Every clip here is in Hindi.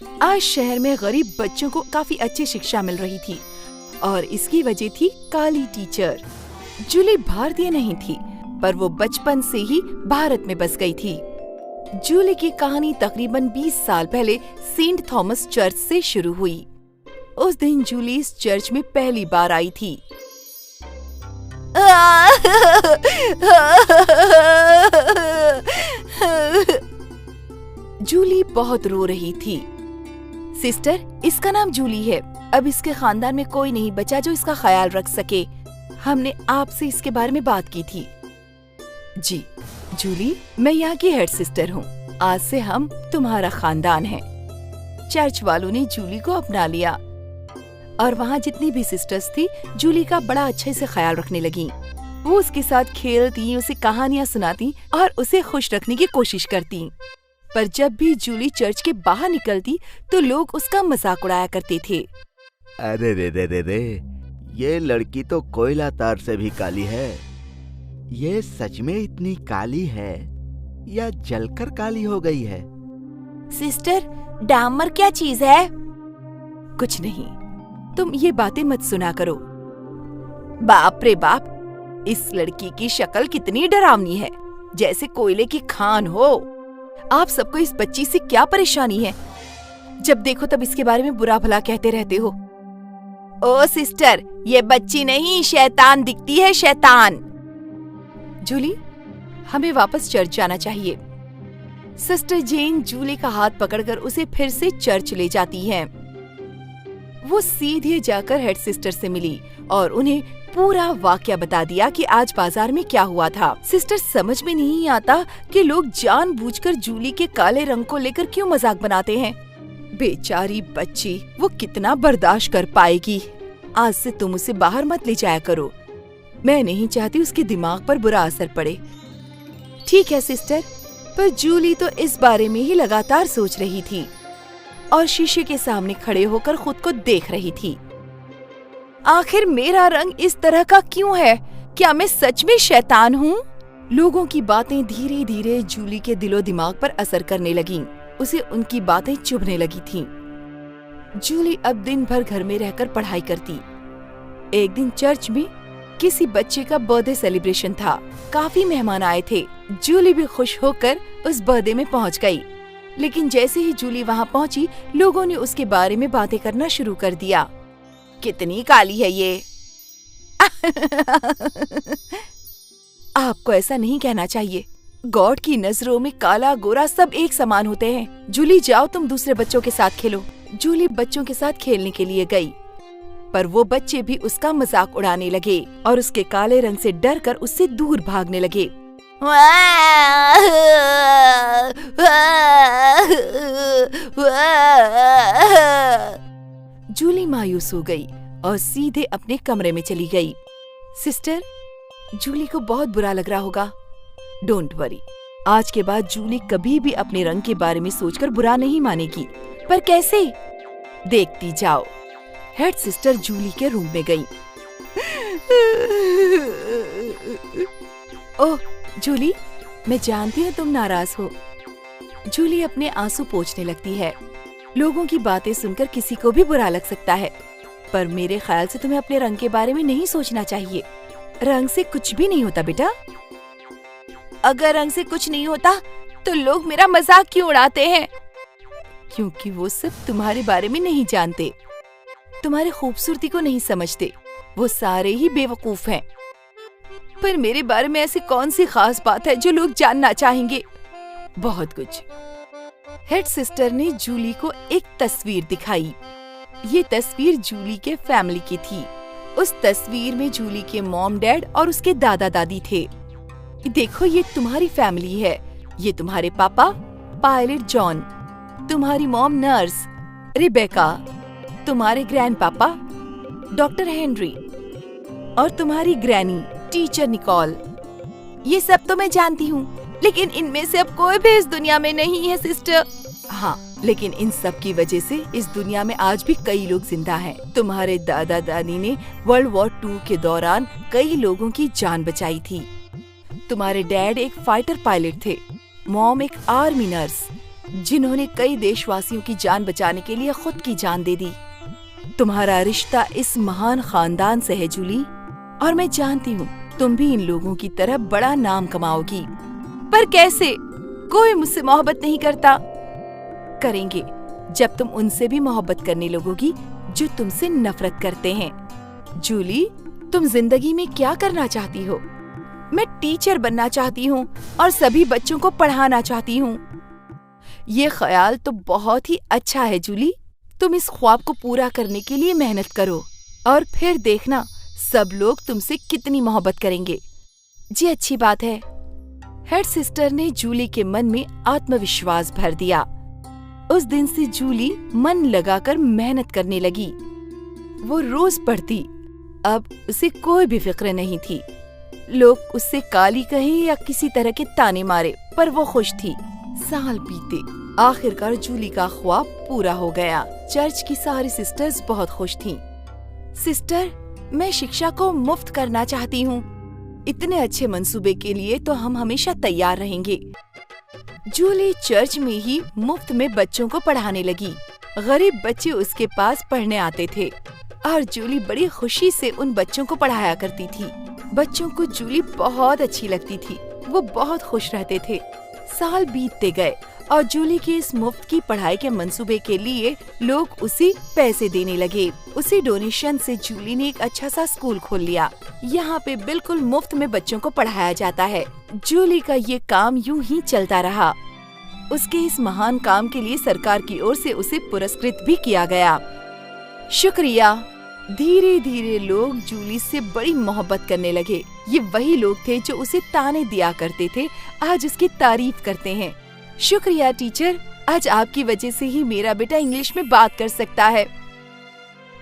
आज शहर में गरीब बच्चों को काफी अच्छी शिक्षा मिल रही थी और इसकी वजह थी काली टीचर। जूली भारतीय नहीं थी, पर वो बचपन से ही भारत में बस गई थी। जूली की कहानी तकरीबन 20 साल पहले सेंट थॉमस चर्च से शुरू हुई। उस दिन जूली इस चर्च में पहली बार आई थी। जूली बहुत रो रही थी। सिस्टर, इसका नाम जूली है। अब इसके खानदान में कोई नहीं बचा जो इसका ख्याल रख सके। हमने आपसे इसके बारे में बात की थी। जी जूली, मैं यहाँ की हेड सिस्टर हूँ। आज से हम तुम्हारा खानदान है। चर्च वालों ने जूली को अपना लिया और वहाँ जितनी भी सिस्टर्स थी जूली का बड़ा अच्छे से ख्याल रखने लगी। वो उसके साथ खेलती, उसे कहानियाँ सुनाती और उसे खुश रखने की कोशिश करती। पर जब भी जूली चर्च के बाहर निकलती तो लोग उसका मजाक उड़ाया करते थे। अरे रे रे रे रे, ये लड़की तो कोयला तार से भी काली है। ये सच में इतनी काली है या जलकर काली हो गई है? सिस्टर, डामर क्या चीज है? कुछ नहीं, तुम ये बातें मत सुना करो। बाप रे बाप, इस लड़की की शक्ल कितनी डरावनी है, जैसे कोयले की खान हो। आप सबको इस बच्ची से क्या परेशानी है? जब देखो तब इसके बारे में बुरा भला कहते रहते हो। ओ सिस्टर, ये बच्ची नहीं, शैतान दिखती है, शैतान। जूली, हमें वापस चर्च जाना चाहिए। सिस्टर जेन जूली का हाथ पकड़कर उसे फिर से चर्च ले जाती है। वो सीधे जाकर हेड सिस्टर से मिली और उन्हें पूरा वाकया बता दिया कि आज बाजार में क्या हुआ था। सिस्टर समझ में नहीं आता कि लोग जानबूझकर जूली के काले रंग को लेकर क्यों मजाक बनाते हैं। बेचारी बच्ची, वो कितना बर्दाश्त कर पाएगी। आज से तुम उसे बाहर मत ले जाया करो। मैं नहीं चाहती उसके दिमाग पर बुरा असर पड़े। ठीक है सिस्टर, पर जूली तो इस बारे में ही लगातार सोच रही थी और शीशे के सामने खड़े होकर खुद को देख रही थी। आखिर मेरा रंग इस तरह का क्यों है? क्या मैं सच में शैतान हूँ? लोगों की बातें धीरे धीरे जूली के दिलो दिमाग पर असर करने लगीं। उसे उनकी बातें चुभने लगी थीं। जूली अब दिन भर घर में रहकर पढ़ाई करती। एक दिन चर्च में किसी बच्चे का बर्थडे सेलिब्रेशन था। काफी मेहमान आए थे। जूली भी खुश होकर उस बर्थडे में पहुंच गई। लेकिन जैसे ही जूली वहां पहुंची, लोगों ने उसके बारे में बातें करना शुरू कर दिया। कितनी काली है ये। आपको ऐसा नहीं कहना चाहिए। गॉड की नजरों में काला गोरा सब एक समान होते हैं। जूली, जाओ तुम दूसरे बच्चों के साथ खेलो। जूली बच्चों के साथ खेलने के लिए गई, पर वो बच्चे भी उसका मजाक उड़ाने लगे और उसके काले रंग से डरकर उससे दूर भागने लगे। जूली मायूस हो गई और सीधे अपने कमरे में चली गई। सिस्टर, जूली को बहुत बुरा लग रहा होगा। डोंट वरी, आज के बाद जूली कभी भी अपने रंग के बारे में सोचकर बुरा नहीं मानेगी। पर कैसे? देखती जाओ। हेड सिस्टर जूली के रूम में गई। ओह जूली, मैं जानती हूँ तुम नाराज हो। जूली अपने आंसू पोंछने लगती है। लोगों की बातें सुनकर किसी को भी बुरा लग सकता है, पर मेरे ख्याल से तुम्हें अपने रंग के बारे में नहीं सोचना चाहिए। रंग से कुछ भी नहीं होता बेटा। अगर रंग से कुछ नहीं होता तो लोग मेरा मजाक क्यों उड़ाते हैं? क्योंकि वो सब तुम्हारे बारे में नहीं जानते, तुम्हारी खूबसूरती को नहीं समझते। वो सारे ही बेवकूफ हैं। पर मेरे बारे में ऐसी कौन सी खास बात है जो लोग जानना चाहेंगे? बहुत कुछ। हेड सिस्टर ने जूली को एक तस्वीर दिखाई। ये तस्वीर जूली के फैमिली की थी। उस तस्वीर में जूली के मॉम डैड और उसके दादा दादी थे। देखो, ये तुम्हारी फैमिली है। ये तुम्हारे पापा पायलट जॉन, तुम्हारी मॉम नर्स रिबेका, तुम्हारे ग्रैंड पापा डॉक्टर हेनरी और तुम्हारी ग्रैनी टीचर निकोल। ये सब तो मैं जानती हूँ, लेकिन इनमें से अब कोई भी इस दुनिया में नहीं है सिस्टर। हाँ, लेकिन इन सब की वजह से इस दुनिया में आज भी कई लोग जिंदा हैं। तुम्हारे दादा दादी ने वर्ल्ड वॉर 2 के दौरान कई लोगों की जान बचाई थी। तुम्हारे डैड एक फाइटर पायलट थे, मॉम एक आर्मी नर्स, जिन्होंने कई देशवासियों की जान बचाने के लिए खुद की जान दे दी। तुम्हारा रिश्ता इस महान खानदान से है जूली, और मैं जानती हूँ तुम भी इन लोगों की तरह बड़ा नाम कमाओगी। पर कैसे? कोई मुझसे मोहब्बत नहीं करता। करेंगे जब तुम उनसे भी मोहब्बत करने लगोगी जो तुमसे नफरत करते हैं। जूली, तुम जिंदगी में क्या करना चाहती हो? मैं टीचर बनना चाहती हूँ और सभी बच्चों को पढ़ाना चाहती हूँ। ये ख्याल तो बहुत ही अच्छा है जूली। तुम इस ख्वाब को पूरा करने के लिए मेहनत करो और फिर देखना सब लोग तुमसे कितनी मोहब्बत करेंगे। जी अच्छी बात है। हेड सिस्टर ने जूली के मन में आत्मविश्वास भर दिया। उस दिन से जूली मन लगाकर मेहनत करने लगी। वो रोज पढ़ती। अब उसे कोई भी फिक्र नहीं थी। लोग उससे काली कहें या किसी तरह के ताने मारे, पर वो खुश थी। साल बीते, आखिरकार जूली का ख्वाब पूरा हो गया। चर्च की सारी सिस्टर्स बहुत खुश थीं। सिस्टर, मैं शिक्षा को मुफ्त करना चाहती हूँ। इतने अच्छे मंसूबे के लिए तो हम हमेशा तैयार रहेंगे। जूली चर्च में ही मुफ्त में बच्चों को पढ़ाने लगी। गरीब बच्चे उसके पास पढ़ने आते थे और जूली बड़ी खुशी से उन बच्चों को पढ़ाया करती थी। बच्चों को जूली बहुत अच्छी लगती थी। वो बहुत खुश रहते थे। साल बीतते गए और जूली की इस मुफ्त की पढ़ाई के मंसूबे के लिए लोग उसे पैसे देने लगे। उसी डोनेशन से जूली ने एक अच्छा सा स्कूल खोल लिया। यहाँ पे बिल्कुल मुफ्त में बच्चों को पढ़ाया जाता है। जूली का ये काम यूं ही चलता रहा। उसके इस महान काम के लिए सरकार की ओर से उसे पुरस्कृत भी किया गया। शुक्रिया। धीरे धीरे लोग जूली से बड़ी मोहब्बत करने लगे। ये वही लोग थे जो उसे ताने दिया करते थे, आज उसकी तारीफ करते हैं। शुक्रिया टीचर, आज आपकी वजह से ही मेरा बेटा इंग्लिश में बात कर सकता है।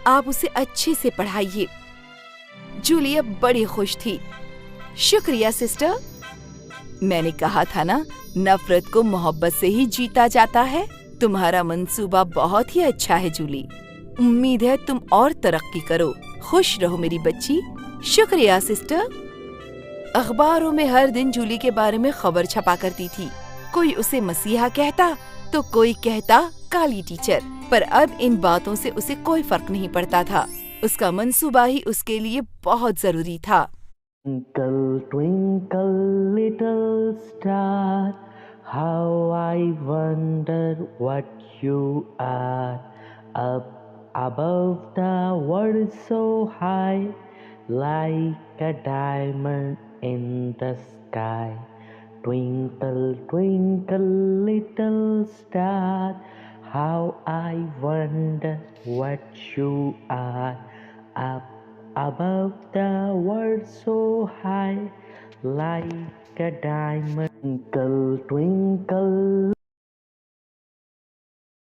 आप उसे अच्छे से पढ़ाइए। जूली अब बड़ी खुश थी। शुक्रिया सिस्टर। मैंने कहा था ना, नफरत को मोहब्बत से ही जीता जाता है। तुम्हारा मंसूबा बहुत ही अच्छा है जूली। उम्मीद है तुम और तरक्की करो। खुश रहो मेरी बच्ची। शुक्रिया सिस्टर। अखबारों में हर दिन जूली के बारे में खबर छपा करती थी। कोई उसे मसीहा कहता तो कोई कहता काली टीचर, पर अब इन बातों से उसे कोई फर्क नहीं पड़ता था। उसका मंसूबा ही उसके लिए बहुत जरूरी था। Twinkle, twinkle, little star, how I wonder what you are. Up above the world so high, like a diamond in the sky. Twinkle, twinkle, little star, how I wonder what you are. Up above the world so high, like a diamond. Twinkle, twinkle.